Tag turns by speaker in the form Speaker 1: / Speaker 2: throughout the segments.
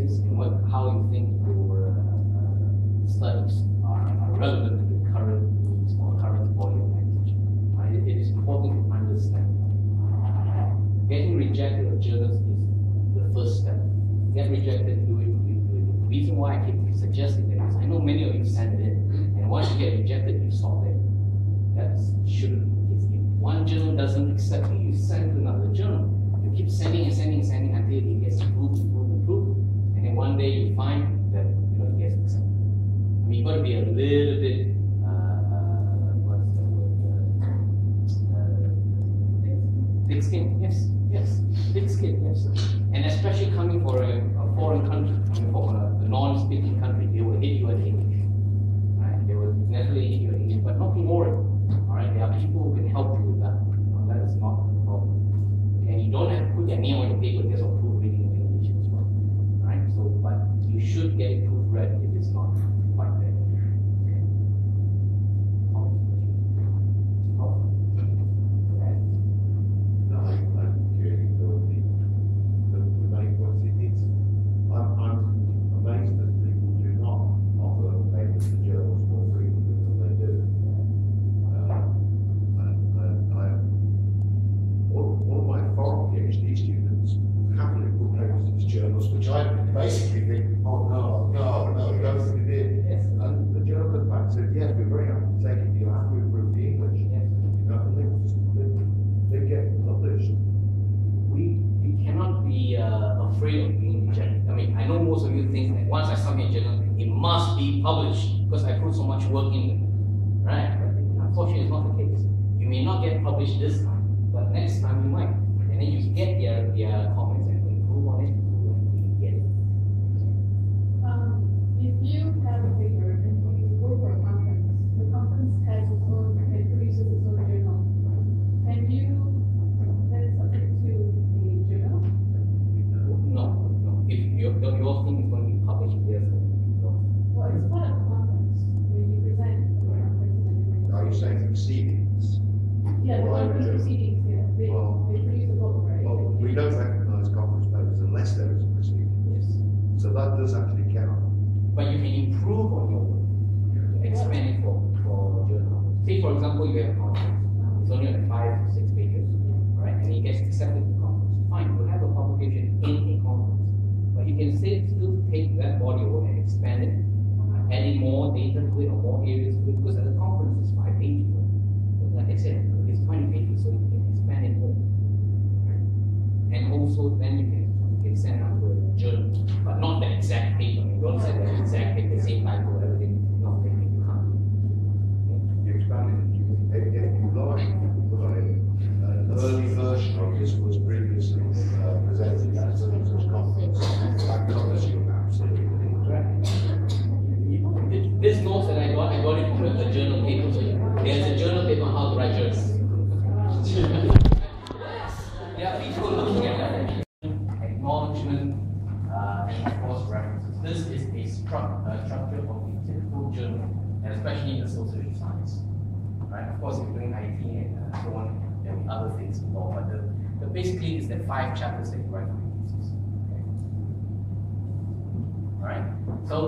Speaker 1: objectives and how you think your studies are relevant to the current needs or current body of language. Right? It is important to understand. Getting rejected of journals is the first step. Get rejected, do it. The reason why I keep suggesting that is I know many of you send it in, and once you get rejected, you stop there. That shouldn't be the case. If one journal doesn't accept you, you send to another journal. You keep sending and sending and sending until it gets improved, and then one day you find that it gets accepted. I mean, you've got to be a little bit what's the word? Thick skin, yes, thick skin, yes. And especially coming for a foreign country, coming from a non-speaking country, they will hit you at English, right? They will definitely hit you at English, but not tomorrow. All right, there are people who can help you with that. That is not a problem. And you don't have to put your name on the paper just for proofreading of English as well, right? So, but you should get it proofread if it's not quite there. Okay.
Speaker 2: No, I'm curious about the main points. I'm amazed that people do not offer papers to journals more frequently than they do. One of my foreign PhD students happily put papers into journals, which I basically think, oh no, don't put it in.
Speaker 1: Yes.
Speaker 2: And the journal comes back and said, yes, we're very happy to take it, but you have to improve the English.
Speaker 1: Yes.
Speaker 2: And they get published.
Speaker 1: You cannot be afraid of being rejected. I mean, I know most of you think that once I submit a journal, it must be published because I put so much work in it, right? But unfortunately, it's not the case. You may not get published this time, but next time you might. And then you get their comments and improve on it until you get it.
Speaker 3: If you have a paper and you go for a conference, the conference has its own, it produces its own journal. Can you then submit to the journal?
Speaker 1: No. If your thing is going to be published, yes, then no.
Speaker 3: Well, it's part of the conference when you present at the conference and everything.
Speaker 2: Are you saying proceedings?
Speaker 3: Yeah, the conference proceedings, yeah. They produce a book, right?
Speaker 2: Well, we don't recognise conference papers unless there is a proceeding.
Speaker 1: Yes.
Speaker 2: So that does actually count.
Speaker 1: But you can improve on your work. Expand it for journal. Say, for example, you have a conference. It's only like 5 to 6 pages, right? And it gets accepted to the conference. Fine, you have a publication in a conference. But you can still take that body of work and expand it, adding more data to it or more areas to it, because at the conference it's 5 pages. Like I said, it's 20 pages, so you can expand it more. Right? And also then you can send it out to a journal, but not the exact paper. You don't send the exact paper, same title, everything. No, you can't.
Speaker 2: You expand it. If you like, an early version of this was previously presented at such conference. That covers you absolutely.
Speaker 1: This notes that I got it from the journal paper. So there's a journal paper on how to write journals. There are people looking at that. Acknowledgement, and of course references. This is a structure of a typical journal, and especially in the social science. Right? Of course, if you're doing IT and so on, there will be other things involved, but basically it's the 5 chapters that you write for your thesis. Okay. All right. So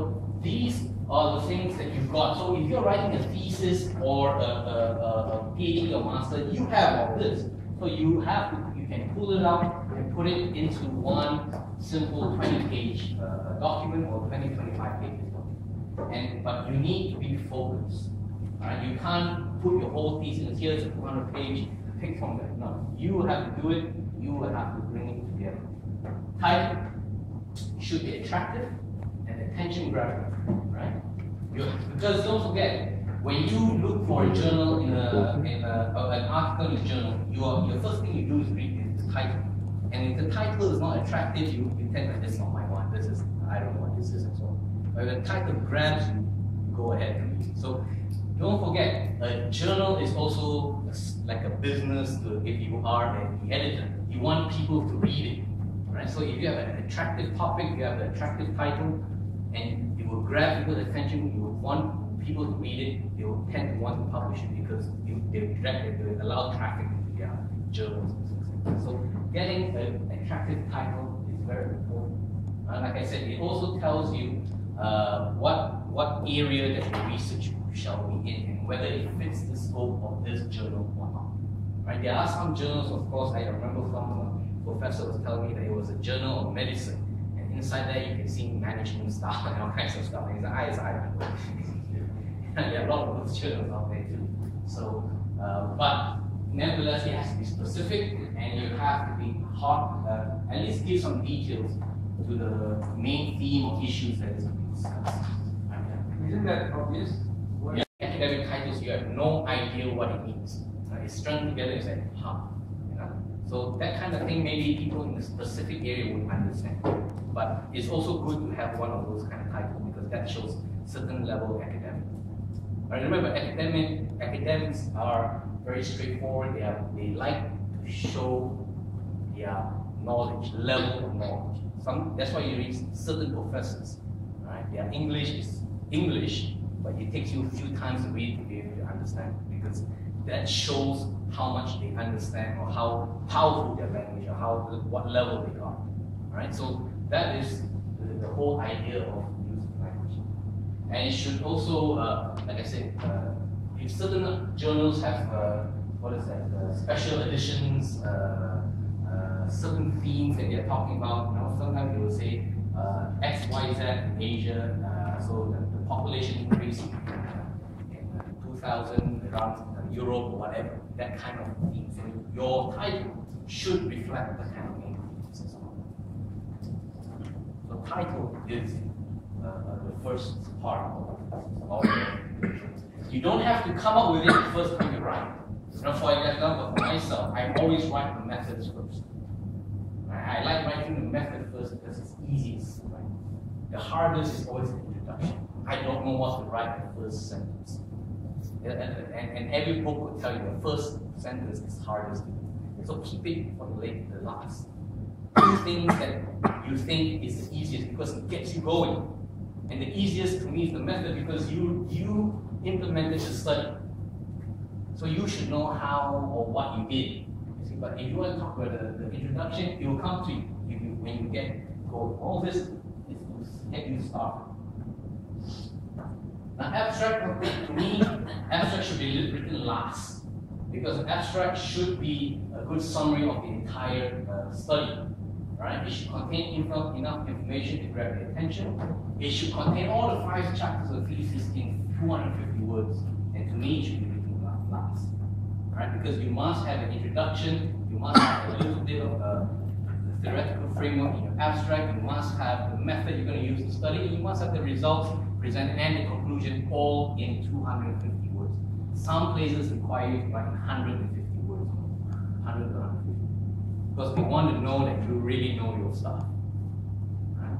Speaker 1: these are the things that you've got. So if you're writing a thesis or a PhD or master, you have all this. So you can pull it out and put it into one simple 20-page document or 20-25 pages document. But you need to be focused. Right? You can't put your whole thesis, here's a 200-page, pick from that. No, you have to do it, you will have to bring it together. Title should be attractive and attention grabbing, right? Because don't forget, when you look for a journal in an article in a journal, your first thing you do is read the title. And if the title is not attractive, you tend to, this is not my one, this is, I don't know what this is and so on. But if the title grabs you, go ahead and read. So don't forget, a journal is also like a business. If you are an editor, you want people to read it, right? So if you have an attractive topic, you have an attractive title, and it will grab people's attention, you will want people to read it, they will tend to want to publish it because they allow traffic into their journals. So getting an attractive title is very important. Like I said, it also tells you what area that the research shall be in and whether it fits the scope of this journal or not. Right? There are some journals, of course, I remember some professor was telling me that it was a journal of medicine, and inside there you can see management style and all kinds of stuff. And it's there are a lot of those journals out there too. So, but nevertheless, it has to be specific, and you have to be hot, at least give some details to the main theme of issues that is being discussed.
Speaker 4: Isn't that obvious?
Speaker 1: Yeah, academic titles, you have no idea what it means. It's strung together, it's like, huh? You know? So that kind of thing, maybe people in a specific area would understand. But it's also good to have one of those kind of titles because that shows certain level of academic. But remember, academics are very straightforward. They like to show their knowledge, level of knowledge. That's why you read certain professors. Right? Their English is English, but it takes you a few times to read to be able to understand because that shows how much they understand or how powerful their language or what level they are. Right? So that is the whole idea of using language. And it should also, like I said, if certain journals have special editions, certain themes that they're talking about, sometimes they will say X, Y, Z in Asia, so the population increase in 2000 around Europe or whatever, that kind of theme. So your title should reflect that kind of themes as well. So title is the first part of the You don't have to come up with it the first time you write. For example, for myself, I always write the methods first. I like writing the method first because it's easiest. Right? The hardest is always the introduction. I don't know what to write in the first sentence. And every book will tell you the first sentence is hardest to do. So keep it for the last. Do things that you think is the easiest because it gets you going. And the easiest to me is the method because you implemented the study. So you should know how or what you did. You see, but if you want to talk about the introduction, it will come to you when you get going. All this is to get you started. Now, abstract, to me, abstract should be written last because abstract should be a good summary of the entire study. Right? It should contain enough information to grab the attention. It should contain all the 5 chapters of thesis in 250 words, and to me, it should be written last. Right? Because you must have an introduction, you must have a little bit of the theoretical framework in your abstract, you must have the method you're going to use to study, and you must have the results presented and the conclusion all in 250 words. Some places require you to write 150 words, 100 to 150. Because we want to know that you really know your stuff. Right?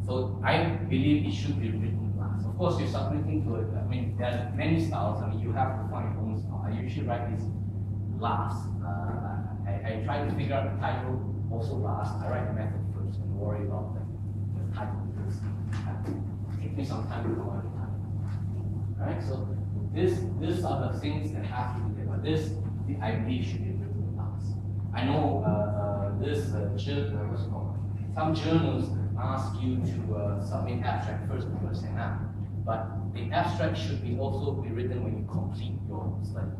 Speaker 1: So I believe it should be written last. Of course, you're submitting to it. I mean, there are many styles. I mean, you have to find your own style. I usually write this last. I try to figure out the title also last. I write the method first and worry about the title because it takes me some time to come out of the title. Right? So these are the things that have to be there. But this, I believe, should be written last. I know some journals ask you to submit abstract first before send out, but the abstract should also be written when you complete your study,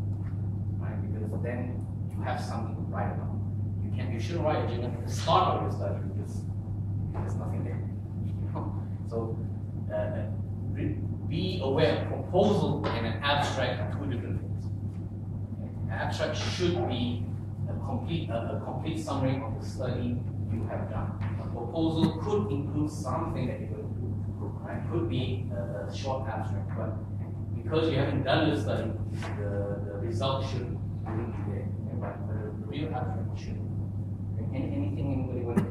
Speaker 1: right? Because then you have something to write about. You shouldn't write a journal at the start of your study because there's nothing there. So be aware, proposal and an abstract are 2 different things. An abstract should be a complete summary of the study you have done. A proposal could include something that you're going to do. Right? Could be a short abstract, but because you haven't done the study, the result should be there. But the real abstract should. Anything anybody want to